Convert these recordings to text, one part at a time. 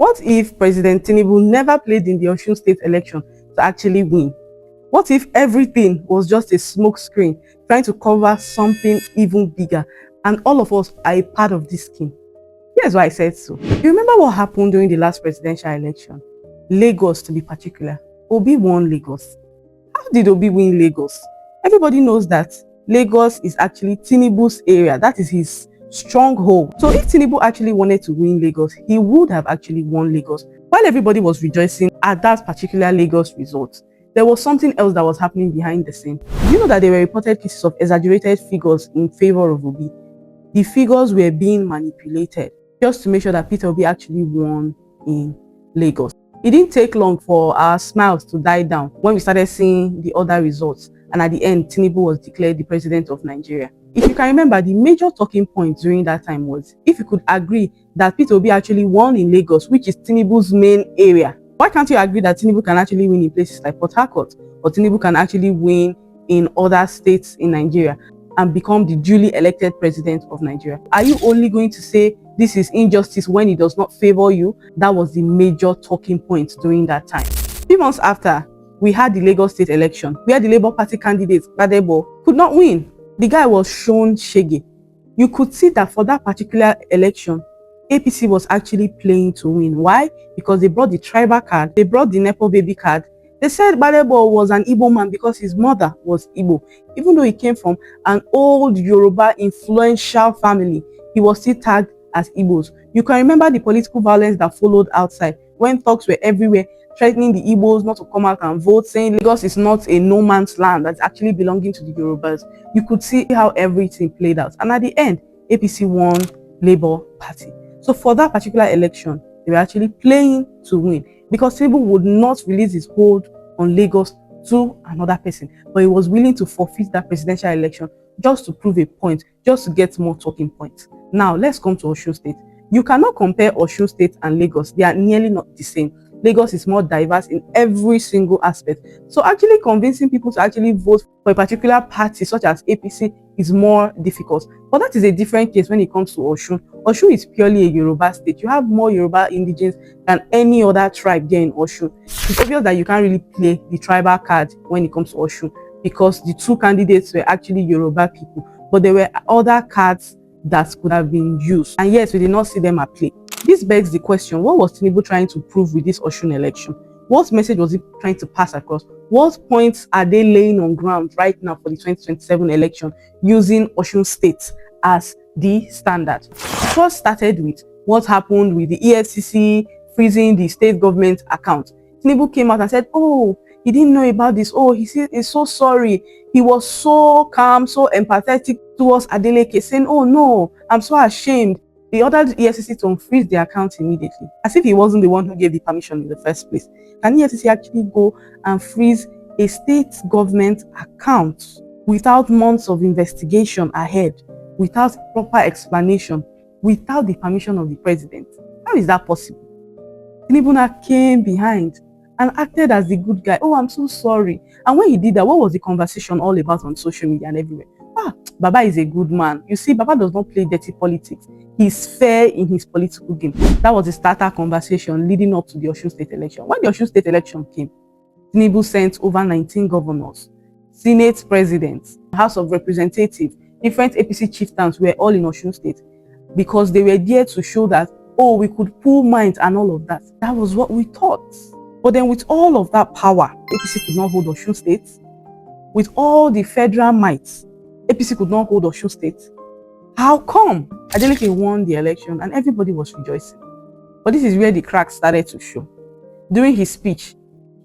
What if President Tinubu never played in the Osun State election to actually win? What if everything was just a smoke screen trying to cover something even bigger and all of us are a part of this scheme? Here's why I said so. You remember what happened during the last presidential election? Lagos, to be particular. Obi won Lagos. How did Obi win Lagos? Everybody knows that Lagos is actually Tinubu's area. That is his stronghold. So if Tinubu actually wanted to win Lagos, he would have actually won Lagos. While everybody was rejoicing at that particular Lagos result, there was something else that was happening behind the scene. You know that there were reported cases of exaggerated figures in favor of Obi. The figures were being manipulated just to make sure that Peter Obi actually won in Lagos. It didn't take long for our smiles to die down when we started seeing the other results, and at the end, Tinubu was declared the president of Nigeria. If you can remember, the major talking point during that time was if you could agree that Peter Obi actually won in Lagos, which is Tinubu's main area. Why can't you agree that Tinubu can actually win in places like Port Harcourt, or Tinubu can actually win in other states in Nigeria and become the duly elected president of Nigeria? Are you only going to say this is injustice when it does not favor you? That was the major talking point during that time. 3 months after, we had the Lagos State Election, where the Labour Party candidate, Badebo, could not win. The guy was shown shaggy. You could see that for that particular election, APC was actually playing to win. Why? Because they brought the tribal card, they brought the Nepo baby card. They said Badebo was an Igbo man because his mother was Igbo. Even though he came from an old Yoruba influential family, he was still tagged as Igbos. You can remember the political violence that followed outside when talks were everywhere, threatening the Igbos not to come out and vote, saying Lagos is not a no man's land that's actually belonging to the Yorubas. You could see how everything played out. And at the end, APC won Labour Party. So for that particular election, they were actually playing to win because Tinubu would not release his hold on Lagos to another person, but he was willing to forfeit that presidential election just to prove a point, just to get more talking points. Now, let's come to Osun State. You cannot compare Osun State and Lagos. They are nearly not the same. Lagos is more diverse in every single aspect. So actually convincing people to actually vote for a particular party such as APC is more difficult. But that is a different case when it comes to Osun. Osun is purely a Yoruba state. You have more Yoruba indigents than any other tribe there in Osun. It's obvious that you can't really play the tribal card when it comes to Osun because the two candidates were actually Yoruba people. But there were other cards that could have been used. And yes, we did not see them at play. This begs the question, what was Tinubu trying to prove with this Osun election? What message was he trying to pass across? What points are they laying on ground right now for the 2027 election using Osun State as the standard? It first started with what happened with the EFCC freezing the state government account. Tinubu came out and said, oh, he didn't know about this. Oh, he's so sorry. He was so calm, so empathetic towards Adeleke, saying, oh no, I'm so ashamed. He ordered EFCC to unfreeze the account immediately, as if he wasn't the one who gave the permission in the first place. Can EFCC actually go and freeze a state government account without months of investigation ahead, without proper explanation, without the permission of the president? How is that possible? Tinubu came behind and acted as the good guy. Oh, I'm so sorry. And when he did that, what was the conversation all about on social media and everywhere? Baba is a good man. You see, Baba does not play dirty politics. He's fair in his political game. That was the starter conversation leading up to the Osun State election. When the Osun State election came, Tinubu sent over 19 governors, Senate presidents, House of Representatives, different APC chieftains were all in Osun State because they were there to show that, oh, we could pull minds and all of that. That was what we thought. But then with all of that power, APC could not hold Osun State. With all the federal might, APC could not hold Osun State. How come? Adeleke won the election and everybody was rejoicing. But this is where the cracks started to show. During his speech,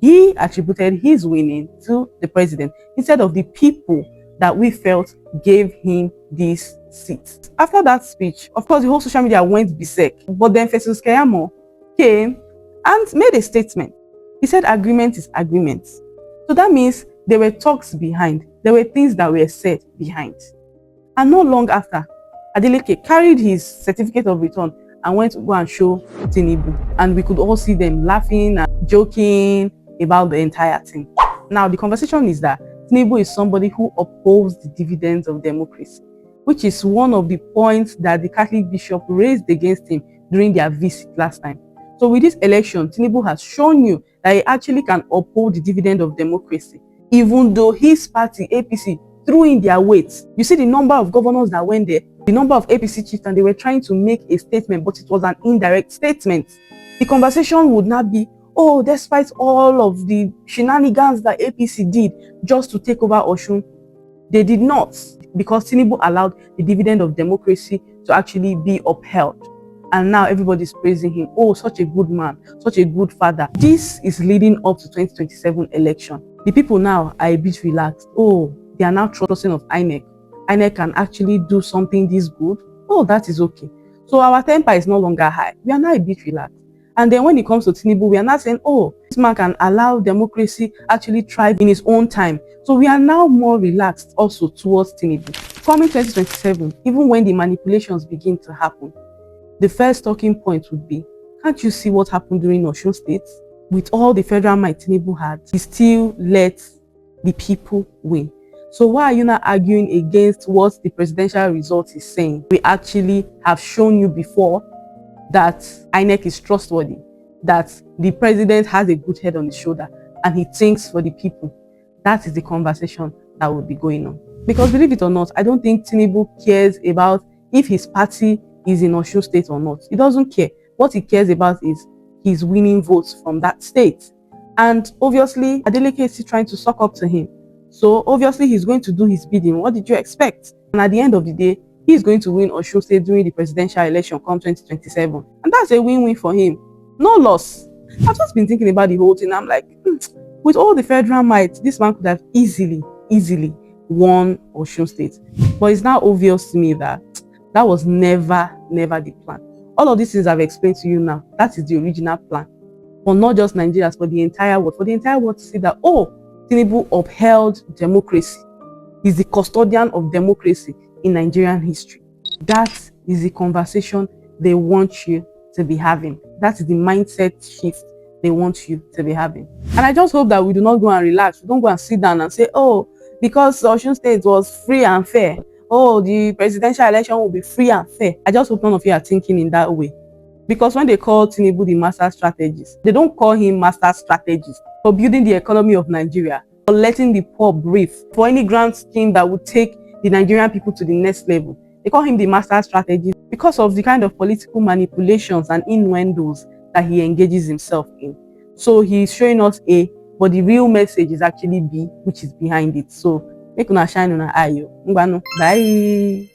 he attributed his winning to the president instead of the people that we felt gave him this seat. After that speech, of course, the whole social media went berserk. But then Festus Keyamo came and made a statement. He said agreement is agreement. So that means there were talks behind. There were things that were said behind. And not long after, Adeleke carried his certificate of return and went to go and show Tinubu. And we could all see them laughing and joking about the entire thing. Now, the conversation is that Tinubu is somebody who upholds the dividends of democracy, which is one of the points that the Catholic bishop raised against him during their visit last time. So with this election, Tinubu has shown you that he actually can uphold the dividend of democracy, even though his party, APC, threw in their weight. You see the number of governors that went there, the number of APC chiefs, and they were trying to make a statement, but it was an indirect statement. The conversation would not be, oh, despite all of the shenanigans that APC did just to take over Osun, they did not, because Tinubu allowed the dividend of democracy to actually be upheld. And now everybody's praising him. Oh, such a good man, such a good father. This is leading up to 2027 election. The people now are a bit relaxed. Oh, they are now trusting of INEC. INEC can actually do something this good. Oh, that is okay. So our temper is no longer high. We are now a bit relaxed. And then when it comes to Tinubu, we are not saying, oh, this man can allow democracy actually thrive in his own time. So we are now more relaxed also towards Tinubu. Coming 2027, even when the manipulations begin to happen, the first talking point would be, can't you see what happened during Osun State? With all the federal might Tinubu had, he still let the people win. So why are you not arguing against what the presidential result is saying? We actually have shown you before that INEC is trustworthy, that the president has a good head on his shoulder, and he thinks for the people. That is the conversation that will be going on. Because believe it or not, I don't think Tinubu cares about if his party is in Osun State or not. He doesn't care. What he cares about is he's winning votes from that state. And obviously, Adeleke is still trying to suck up to him. So obviously, he's going to do his bidding. What did you expect? And at the end of the day, he's going to win Osun State during the presidential election come 2027. And that's a win-win for him. No loss. I've just been thinking about the whole thing. I'm like, with all the federal might, this man could have easily won Osun State. But it's now obvious to me that that was never the plan. All of these things I've explained to you now, that is the original plan. For not just Nigerians, for the entire world. For the entire world to see that, oh, Tinubu upheld democracy. He's the custodian of democracy in Nigerian history. That is the conversation they want you to be having. That is the mindset shift they want you to be having. And I just hope that we do not go and relax. We don't go and sit down and say, oh, because Osun State was free and fair, oh, the presidential election will be free and fair. I just hope none of you are thinking in that way. Because when they call Tinubu the master strategist, they don't call him master strategist for building the economy of Nigeria, for letting the poor breathe, for any grand scheme that would take the Nigerian people to the next level. They call him the master strategist because of the kind of political manipulations and innuendos that he engages himself in. So he's showing us A, but the real message is actually B, which is behind it. So make una shine on eye. Bye.